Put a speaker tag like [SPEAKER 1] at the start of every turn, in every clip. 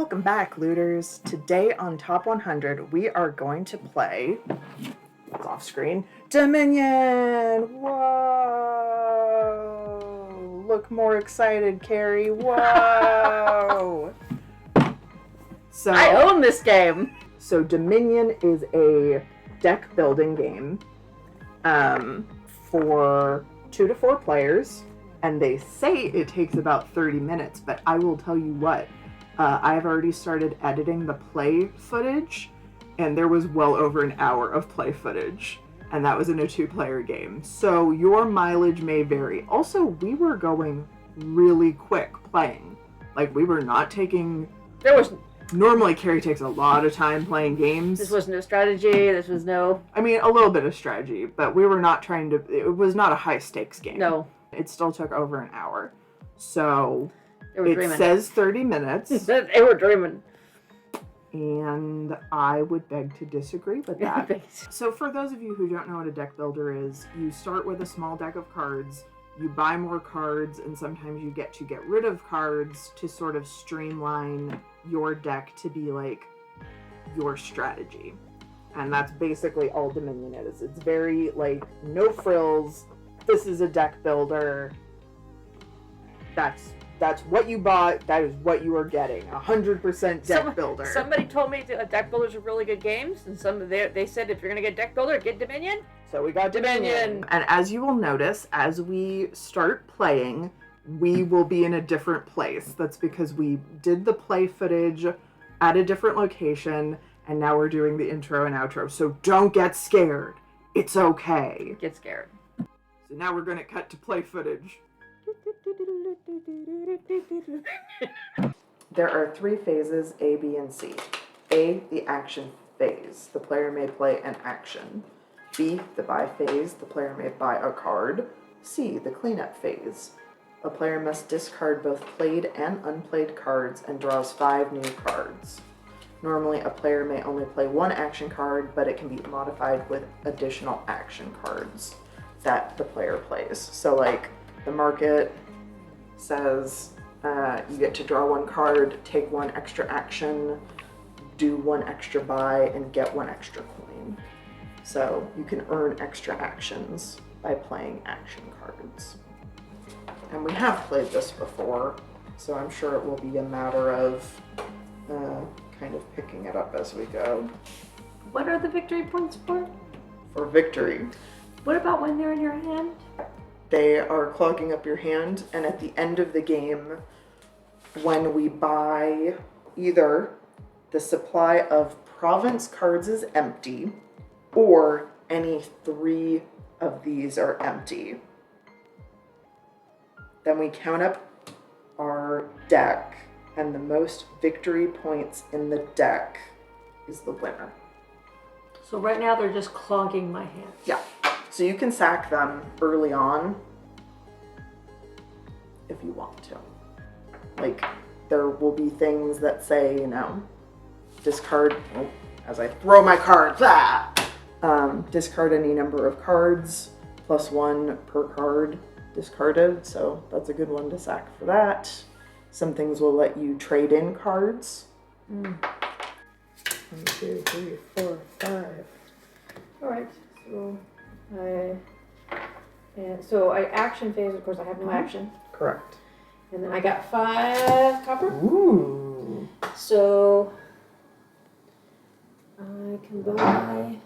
[SPEAKER 1] Welcome back, looters. Today on Top 100, we are going to play, it's off screen, Dominion! Whoa! Look more excited, Kari. Whoa! So
[SPEAKER 2] I own this game!
[SPEAKER 1] So Dominion is a deck building game for 2 to 4 players, and they say it takes about 30 minutes, but I will tell you what. I've already started editing the play footage, and there was well over an hour of play footage, and that was in a 2-player game. So your mileage may vary. Also, we were going really quick playing. Like, we were not taking... Normally, Kari takes a lot of time playing games.
[SPEAKER 2] This was no strategy, this was no...
[SPEAKER 1] I mean, a little bit of strategy, but we were not trying to... It was not a high-stakes game.
[SPEAKER 2] No.
[SPEAKER 1] It still took over an hour. So...
[SPEAKER 2] It dreaming.
[SPEAKER 1] Says 30 minutes.
[SPEAKER 2] They were dreaming.
[SPEAKER 1] And I would beg to disagree with that. So for those of you who don't know what a deck builder is, you start with a small deck of cards, you buy more cards, and sometimes you get to get rid of cards to sort of streamline your deck to be like your strategy. And that's basically all Dominion is. It's very like no frills. This is a deck builder. That's what you bought. That is what you are getting. 100% deck builder.
[SPEAKER 2] Somebody told me deck builders are really good games, and they said if you're gonna get deck builder, get Dominion.
[SPEAKER 1] So we got Dominion. And as you will notice, as we start playing, we will be in a different place. That's because we did the play footage at a different location, and now we're doing the intro and outro. So don't get scared. It's okay.
[SPEAKER 2] Get scared.
[SPEAKER 1] So now we're gonna cut to play footage. There are 3 phases, A, B, and C. A, the action phase. The player may play an action. B, the buy phase. The player may buy a card. C, the cleanup phase. A player must discard both played and unplayed cards and draws 5 new cards. Normally, a player may only play 1 action card, but it can be modified with additional action cards that the player plays. So, like, the market says you get to draw 1 card, take 1 extra action, do 1 extra buy, and get 1 extra coin. So you can earn extra actions by playing action cards. And we have played this before, so I'm sure it will be a matter of kind of picking it up as we go.
[SPEAKER 2] What are the victory points for?
[SPEAKER 1] For victory.
[SPEAKER 2] What about when they're in your hand?
[SPEAKER 1] They are clogging up your hand, and at the end of the game, when we buy either the supply of province cards is empty, or any 3 of these are empty, then we count up our deck, and the most victory points in the deck is the winner.
[SPEAKER 2] So right now they're just clogging my hand.
[SPEAKER 1] Yeah. So you can sack them early on if you want to. Like, there will be things that say, you know, discard, as I throw my cards, discard any number of cards, +1 per card discarded, so that's a good one to sack for that. Some things will let you trade in cards. 1, 2, 3, 4, 5.
[SPEAKER 2] Alright, so I action phase, of course I have no action.
[SPEAKER 1] Correct.
[SPEAKER 2] And then I got 5 copper.
[SPEAKER 1] Ooh.
[SPEAKER 2] So I can buy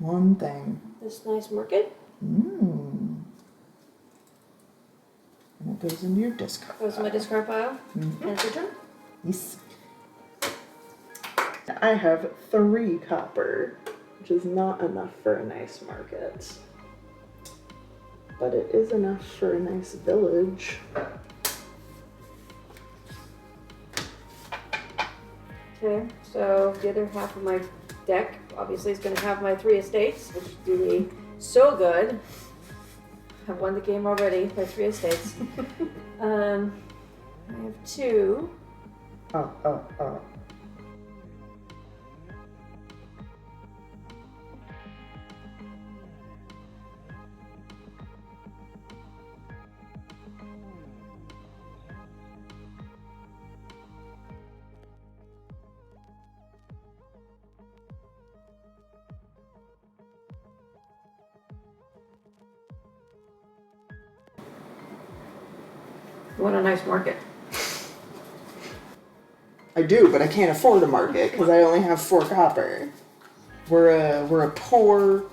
[SPEAKER 1] 1 thing.
[SPEAKER 2] this nice market.
[SPEAKER 1] And it goes into your discard.
[SPEAKER 2] Goes in my discard pile. And it's your turn.
[SPEAKER 1] Yes. I have 3 copper, which is not enough for a nice market. But it is enough for a nice village.
[SPEAKER 2] Okay, so the other half of my deck obviously is going to have my 3 estates, which do me so good. I've won the game already by 3 estates. I have 2. You want a nice market.
[SPEAKER 1] I do, but I can't afford a market because I only have 4 copper. We're a poor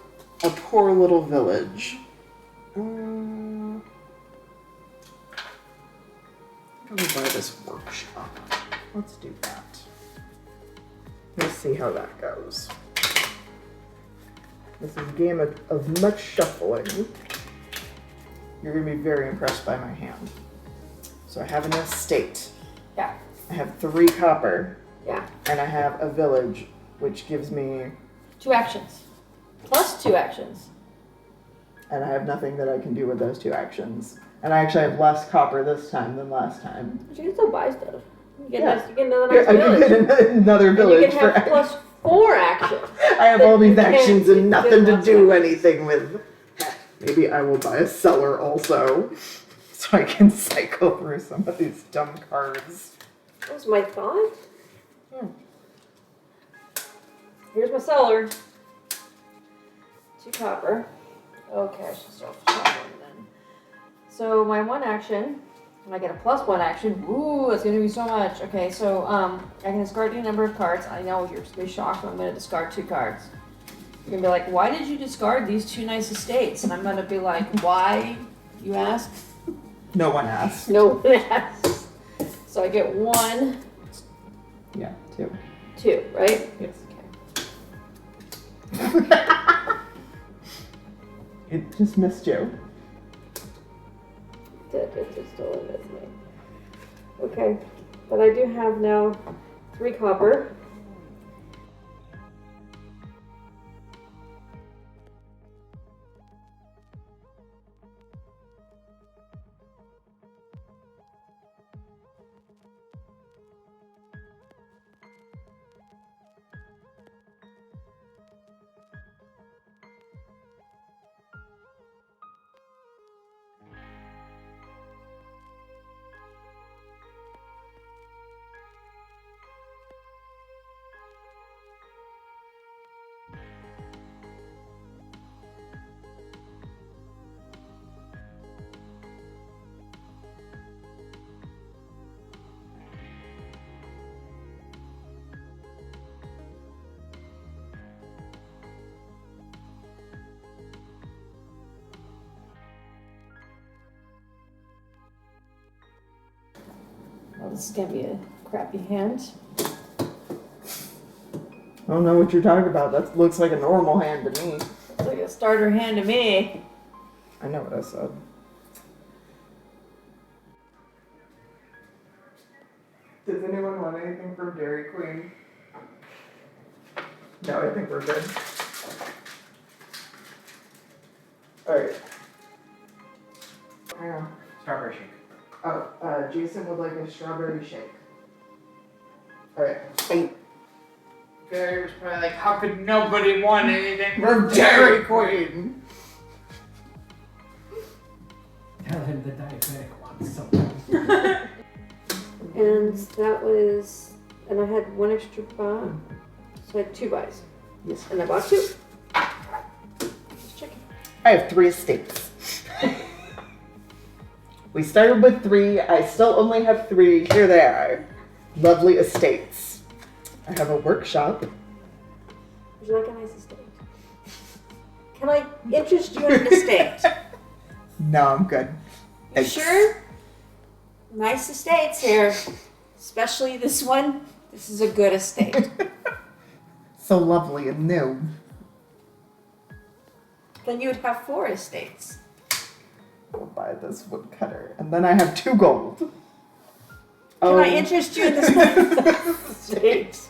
[SPEAKER 1] little village. I'm gonna buy this workshop. Let's do that. Let's see how that goes. This is a game of much shuffling. You're gonna be very impressed by my hand. So I have an estate.
[SPEAKER 2] Yeah.
[SPEAKER 1] I have 3 copper.
[SPEAKER 2] Yeah.
[SPEAKER 1] And I have a village, which gives me...
[SPEAKER 2] 2 actions. Plus 2 actions.
[SPEAKER 1] And I have nothing that I can do with those 2 actions. And I actually have less copper this time than last time.
[SPEAKER 2] But you can still buy stuff. You get,
[SPEAKER 1] Yeah.
[SPEAKER 2] you get another nice village.
[SPEAKER 1] I can get another village.
[SPEAKER 2] And you can have plus 4 actions.
[SPEAKER 1] I have all these actions
[SPEAKER 2] you
[SPEAKER 1] and nothing to
[SPEAKER 2] less
[SPEAKER 1] do
[SPEAKER 2] actions.
[SPEAKER 1] anything with. Maybe I will buy a cellar also. So I can cycle through some of these dumb cards.
[SPEAKER 2] That was my thought.
[SPEAKER 1] Hmm.
[SPEAKER 2] Here's my cellar. 2 copper. Okay, I should start with the top one then. So my 1 action, and I get a plus 1 action. Ooh, that's gonna be so much. Okay, so I can discard any number of cards. I know you're gonna be shocked when I'm gonna discard 2 cards. You're gonna be like, why did you discard these 2 nice estates? And I'm gonna be like, why, you ask?
[SPEAKER 1] No one asked.
[SPEAKER 2] No one asks. So I get 1,
[SPEAKER 1] Yeah, 2.
[SPEAKER 2] 2, right?
[SPEAKER 1] Yes.
[SPEAKER 2] Okay.
[SPEAKER 1] It just missed you.
[SPEAKER 2] It just totally missed me. Okay, but I do have now 3 copper. Well, this is gonna be a crappy hand.
[SPEAKER 1] I don't know what you're talking about. That looks like a normal hand to me.
[SPEAKER 2] It's like a starter hand to me.
[SPEAKER 1] I know what I said. Does anyone want anything from Dairy Queen? No, I think we're good. Alright. Hang on.
[SPEAKER 3] Strawberry shake.
[SPEAKER 1] Oh, Jason would like a strawberry shake. Alright. Hey,
[SPEAKER 3] Gary was probably like, how could nobody want anything
[SPEAKER 1] we're Dairy Queen!
[SPEAKER 3] Tell him the diabetic wants something.
[SPEAKER 2] And that was, and I had 1 extra buy. So I had 2 buys.
[SPEAKER 1] Yes.
[SPEAKER 2] And I bought 2. Just checking.
[SPEAKER 1] I have 3 estates. We started with 3. I still only have 3. Here they are. Lovely estates. I have a workshop.
[SPEAKER 2] Would you like a nice estate? Can I interest you in an estate?
[SPEAKER 1] No, I'm good.
[SPEAKER 2] You
[SPEAKER 1] Thanks.
[SPEAKER 2] sure? Nice estates here. Especially this one. This is a good estate.
[SPEAKER 1] So lovely and new.
[SPEAKER 2] Then you would have 4 estates.
[SPEAKER 1] We'll buy this woodcutter. And then I have 2 gold.
[SPEAKER 2] Can I interest you in this estate?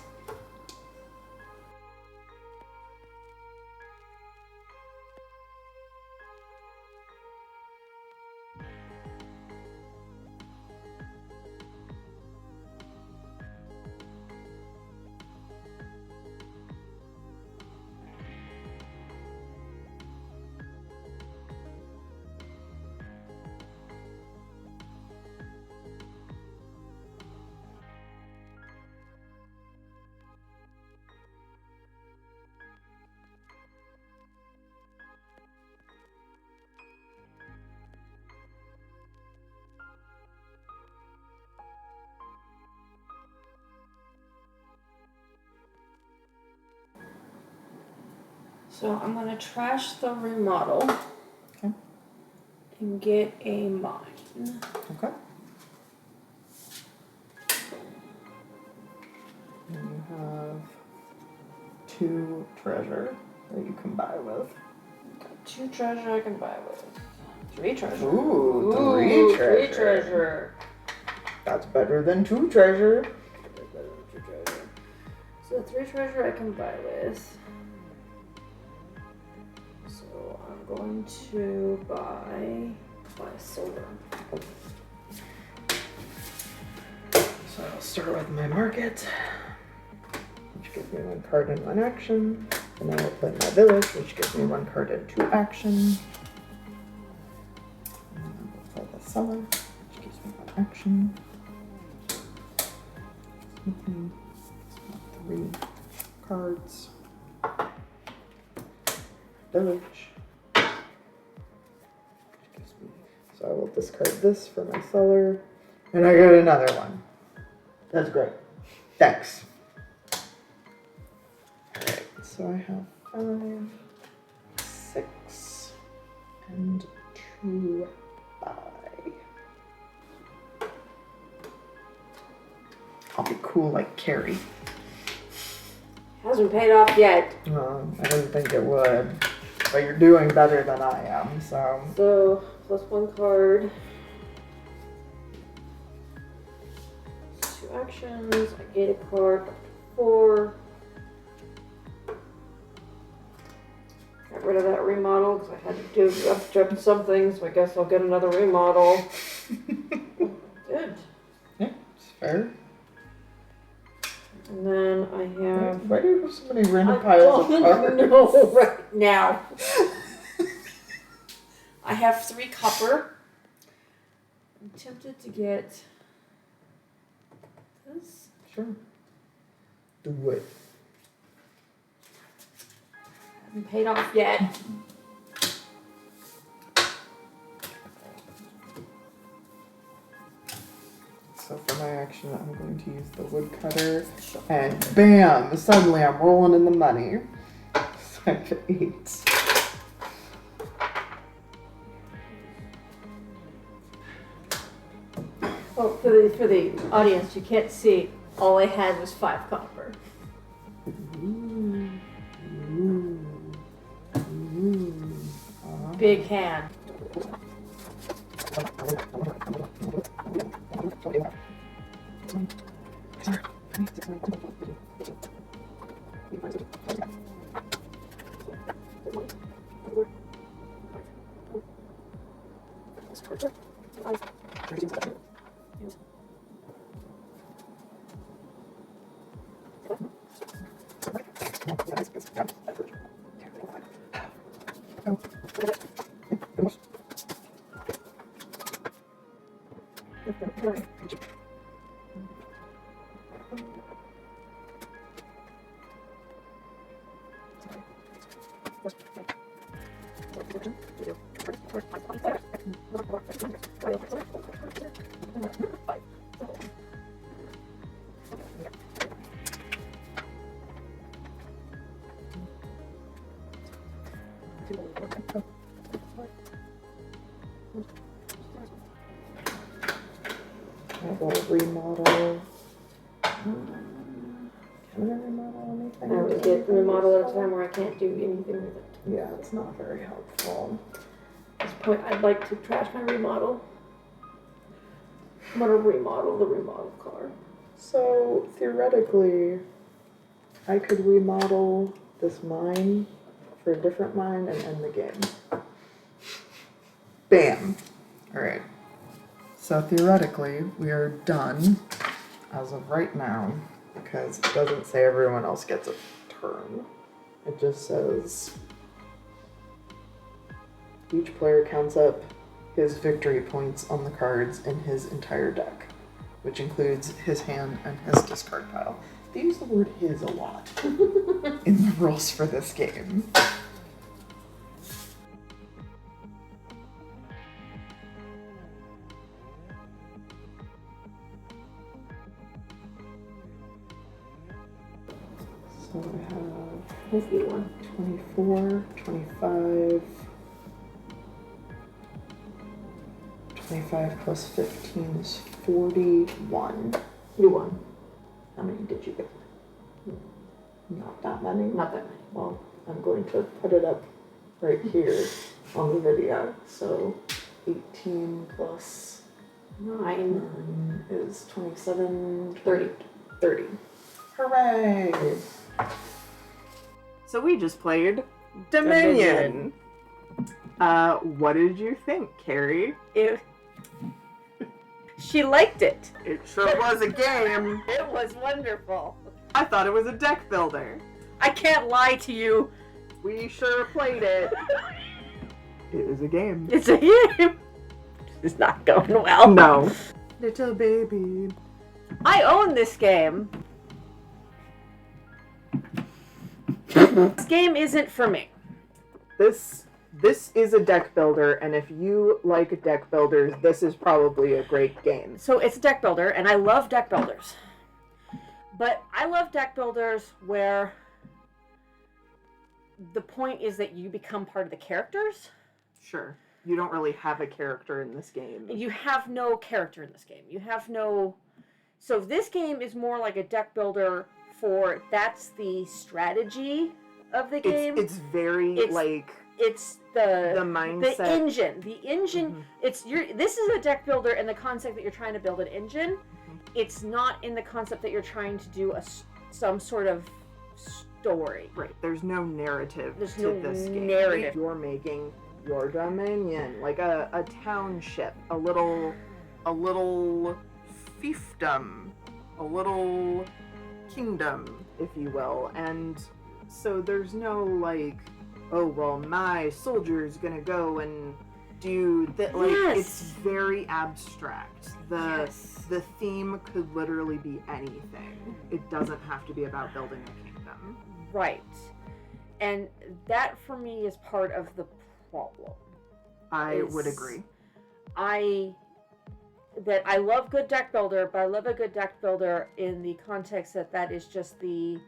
[SPEAKER 2] So I'm gonna trash the remodel.
[SPEAKER 1] Okay.
[SPEAKER 2] And get a mine.
[SPEAKER 1] Okay. And you have 2 treasure that you can buy with.
[SPEAKER 2] 2 treasure I can buy with. 3 treasure.
[SPEAKER 1] Ooh, 3 treasure.
[SPEAKER 2] 3 treasure.
[SPEAKER 1] That's better than 2 treasure.
[SPEAKER 2] So 3 treasure I can buy with. So I'm going to buy solar.
[SPEAKER 1] So I'll start with my market, which gives me 1 card and 1 action. And then I'll play my village, which gives me 1 card and 2 action. And then I'll play the cellar, which gives me 1 action. 3 cards. Village. Which gives me, so I will discard this for my cellar. And I get another one. That's great. Thanks. Alright, so I have 5, 6, and 2 buy. I'll be cool like Kari.
[SPEAKER 2] Hasn't paid off yet.
[SPEAKER 1] I didn't think it would. But you're doing better than I am, so.
[SPEAKER 2] So plus 1 card. 2 actions. I get a card up to 4. Got rid of that remodel because I had to do up something, so I guess I'll get another remodel. Good.
[SPEAKER 1] Yeah, it's fair.
[SPEAKER 2] And then I have.
[SPEAKER 1] Why do you have so many random piles of cards?
[SPEAKER 2] No, right now. I have 3 copper. I'm tempted to get this.
[SPEAKER 1] Sure. Do it.
[SPEAKER 2] Hasn't paid off yet.
[SPEAKER 1] So for my action, I'm going to use the woodcutter, and bam! Suddenly I'm rolling in the money. So I have 8.
[SPEAKER 2] Well, for the audience, you can't see. All I had was 5 copper.
[SPEAKER 1] Ooh. Ooh. Ooh.
[SPEAKER 2] Big hand.
[SPEAKER 1] I gotta remodel. Can I remodel anything?
[SPEAKER 2] I have to get remodel at a time where I can't do anything with it.
[SPEAKER 1] Yeah, it's not very helpful.
[SPEAKER 2] At this point, I'd like to trash my remodel. I'm gonna remodel the remodel car.
[SPEAKER 1] So theoretically, I could remodel this mine for a different mine and end the game. Bam! Alright. So theoretically, we are done as of right now, because it doesn't say everyone else gets a turn. It just says each player counts up his victory points on the cards in his entire deck, which includes his hand and his discard pile. They use the word his a lot in the rules for this game. So I have
[SPEAKER 2] Hopefully one.
[SPEAKER 1] 24, 25. 25 plus 15 is 41.
[SPEAKER 2] You won.
[SPEAKER 1] How many did you get? Not that many.
[SPEAKER 2] Not that many.
[SPEAKER 1] Well, I'm going to put it up right here on the video. So 18 plus 9 is 27, 30. 30. Hooray! So we just played Dominion. What did you think, Kari?
[SPEAKER 2] She liked it.
[SPEAKER 1] It sure was a game.
[SPEAKER 2] It was wonderful.
[SPEAKER 1] I thought it was a deck builder.
[SPEAKER 2] I can't lie to you.
[SPEAKER 1] We sure played it. It was a game.
[SPEAKER 2] It's a game. It's not going well.
[SPEAKER 1] No. Little baby.
[SPEAKER 2] I own this game. This game isn't for me.
[SPEAKER 1] This is a deck builder, and if you like deck builders, this is probably a great game.
[SPEAKER 2] So it's a deck builder, and I love deck builders. But I love deck builders where the point is that you become part of the characters.
[SPEAKER 1] Sure. You don't really have a character in this game.
[SPEAKER 2] You have no character in this game. You have no... So this game is more like a deck builder for... That's the strategy of the game.
[SPEAKER 1] It's very,
[SPEAKER 2] It's the
[SPEAKER 1] mindset.
[SPEAKER 2] The engine. The engine, this is a deck builder in the concept that you're trying to build an engine. It's not in the concept that you're trying to do some sort of story.
[SPEAKER 1] Right. There's no narrative
[SPEAKER 2] There's
[SPEAKER 1] to
[SPEAKER 2] no
[SPEAKER 1] this game.
[SPEAKER 2] narrative.
[SPEAKER 1] You're making your dominion, like a township, a little fiefdom, a little kingdom, if you will. And so there's no oh, well, my soldier's gonna go and do that. It's very abstract. The theme could literally be anything. It doesn't have to be about building a kingdom.
[SPEAKER 2] Right. And that, for me, is part of the problem.
[SPEAKER 1] I would agree.
[SPEAKER 2] I love good deck builder, but I love a good deck builder in the context that is just the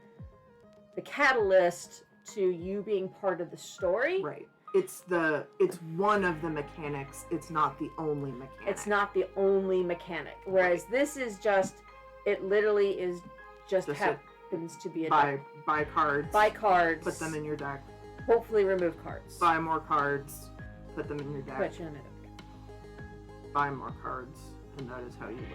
[SPEAKER 2] catalyst to you being part of the story.
[SPEAKER 1] Right. It's one of the mechanics. It's not the only mechanic.
[SPEAKER 2] It's not the only mechanic. Whereas this is just, it literally is just happens to be a deck.
[SPEAKER 1] Buy cards.
[SPEAKER 2] Buy cards.
[SPEAKER 1] Put them in your deck.
[SPEAKER 2] Hopefully remove cards.
[SPEAKER 1] Buy more cards. Put them in your deck.
[SPEAKER 2] Put you in a deck.
[SPEAKER 1] Buy more cards, and that is how you win.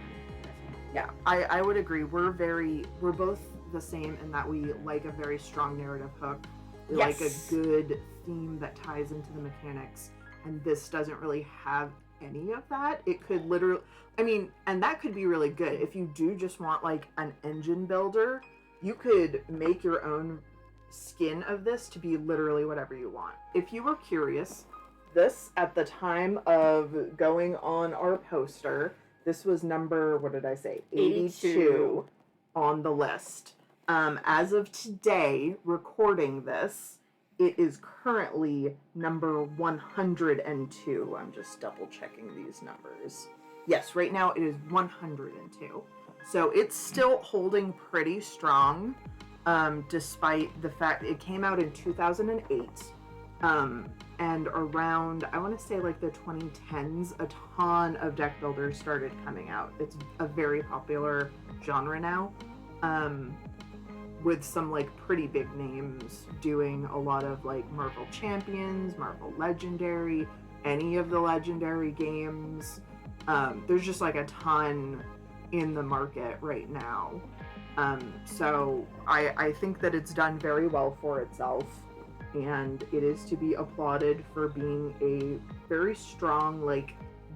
[SPEAKER 2] Yeah.
[SPEAKER 1] I would agree. We're both the same in that we like a very strong narrative hook. We like a good theme that ties into the mechanics, and this doesn't really have any of that. It could literally, and that could be really good. If you do just want an engine builder, you could make your own skin of this to be literally whatever you want. If you were curious, this, at the time of going on our poster, this was number, what did I say? 82 on the list. As of today, recording this, it is currently number 102. I'm just double checking these numbers. Yes, right now it is 102. So it's still holding pretty strong, despite the fact it came out in 2008. And around, I want to say the 2010s, a ton of deck builders started coming out. It's a very popular genre now. With some pretty big names doing a lot of Marvel Champions, Marvel Legendary, any of the Legendary games. There's just a ton in the market right now. So I think that it's done very well for itself, and it is to be applauded for being a very strong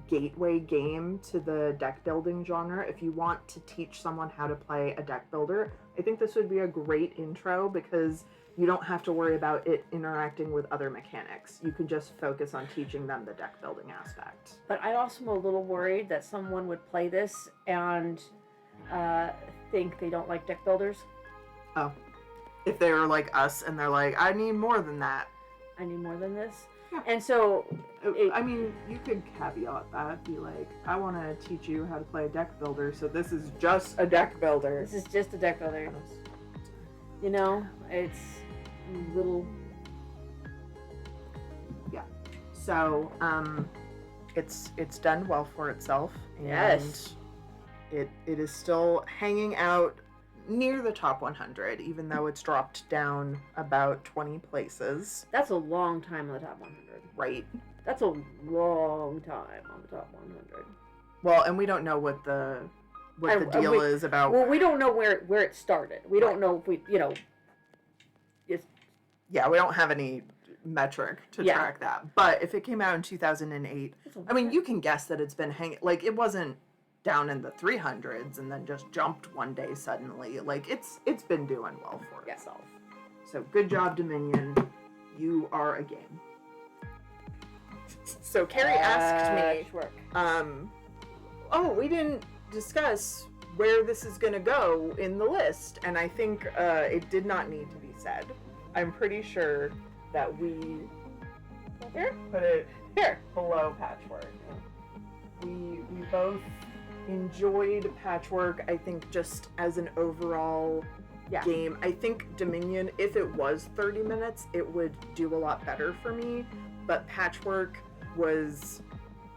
[SPEAKER 1] gateway game to the deck building genre. If you want to teach someone how to play a deck builder, I think this would be a great intro because you don't have to worry about it interacting with other mechanics. You can just focus on teaching them the deck building aspect.
[SPEAKER 2] But I also am a little worried that someone would play this and think they don't like deck builders.
[SPEAKER 1] Oh. If they're like us and they're like, I need more than that.
[SPEAKER 2] I need more than this.
[SPEAKER 1] Yeah.
[SPEAKER 2] And so...
[SPEAKER 1] you could caveat that. Be like, I want to teach you how to play a deck builder, so this is just a deck builder.
[SPEAKER 2] This is just a deck builder. You know, it's little.
[SPEAKER 1] So, it's done well for itself, and
[SPEAKER 2] Yes.
[SPEAKER 1] it is still hanging out near the top 100, even though it's dropped down about 20 places.
[SPEAKER 2] That's a long time on the top 100.
[SPEAKER 1] Right.
[SPEAKER 2] That's a long time on the top 100.
[SPEAKER 1] Well, and we don't know what the deal is about.
[SPEAKER 2] Well, we don't know where it started. We don't know if we,
[SPEAKER 1] Yeah, we don't have any metric to track that. But if it came out in 2008, I mean, you can guess that it's been hanging. Like, it wasn't down in the 300s and then just jumped one day suddenly. Like, it's been doing well for itself. So good job, Dominion. You are a game. So Kari asked me, we didn't discuss where this is going to go in the list, and I think it did not need to be said. I'm pretty sure that we put it here below Patchwork. We both enjoyed Patchwork, I think, just as an overall game. I think Dominion, if it was 30 minutes, it would do a lot better for me, but Patchwork was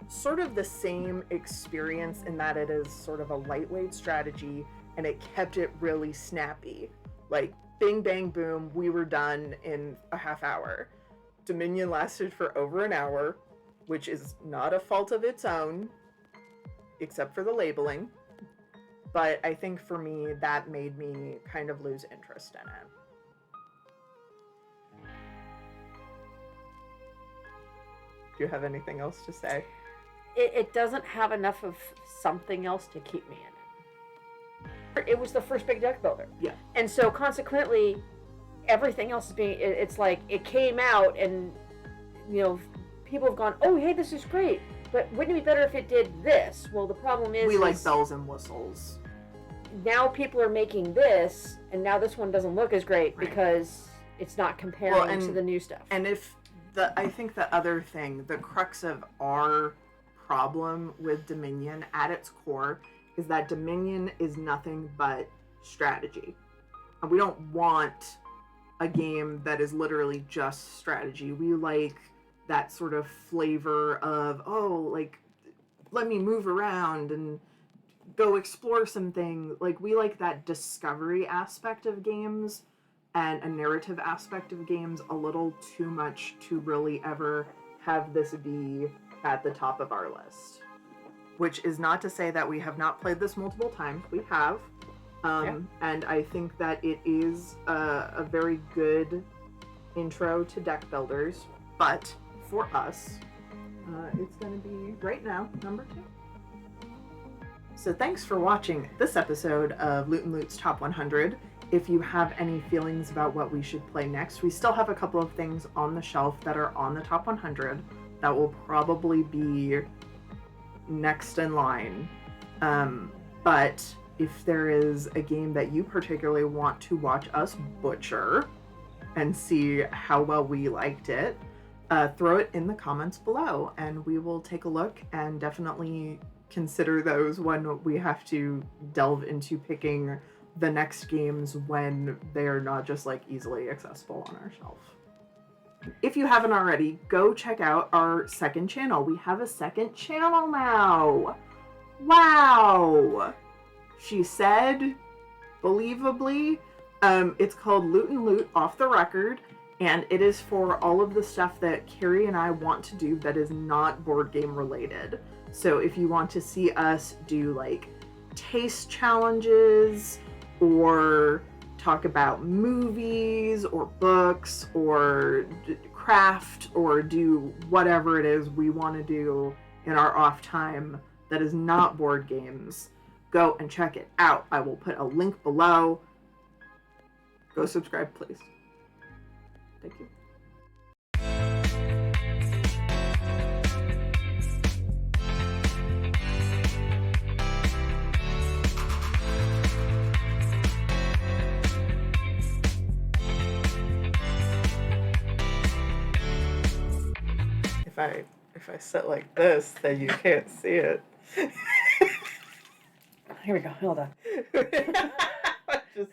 [SPEAKER 1] sort of the same experience in that it is sort of a lightweight strategy, and it kept it really snappy. Like, bing, bang, boom, we were done in a half hour. Dominion lasted for over an hour, which is not a fault of its own, except for the labeling. But I think for me, that made me kind of lose interest in it. Do you have anything else to say?
[SPEAKER 2] It doesn't have enough of something else to keep me in it. It was the first big deck builder.
[SPEAKER 1] Yeah.
[SPEAKER 2] And so consequently, everything else is being, it's like, it came out and, people have gone, oh, hey, this is great. But wouldn't it be better if it did this? Well, the problem is...
[SPEAKER 1] We like bells and whistles.
[SPEAKER 2] Now people are making this, and now this one doesn't look as great because it's not comparing to the new stuff.
[SPEAKER 1] And I think the other thing, the crux of our problem with Dominion at its core is that Dominion is nothing but strategy. And we don't want a game that is literally just strategy. We like that sort of flavor of, let me move around and go explore something. Like, we like that discovery aspect of games and a narrative aspect of games a little too much to really ever have this be at the top of our list. Which is not to say that we have not played this multiple times. We have. And I think that it is a very good intro to deck builders. But for us, it's going to be right now number 2. So thanks for watching this episode of Loot and Loot's Top 100. If you have any feelings about what we should play next, we still have a couple of things on the shelf that are on the top 100 that will probably be next in line. But if there is a game that you particularly want to watch us butcher and see how well we liked it, throw it in the comments below and we will take a look and definitely consider those when we have to delve into picking the next games when they are not just like easily accessible on our shelf. If you haven't already, go check out our second channel. We have a second channel now. Wow. She said, believably, it's called Loot and Loot Off the Record, and it is for all of the stuff that Kari and I want to do that is not board game related. So if you want to see us do like taste challenges or talk about movies or books or craft or do whatever it is we want to do in our off time that is not board games, go and check it out. I will put a link below. Go subscribe, please. Thank you. If I sit like this, then you can't see it.
[SPEAKER 2] Here we go. Hold on.
[SPEAKER 1] Just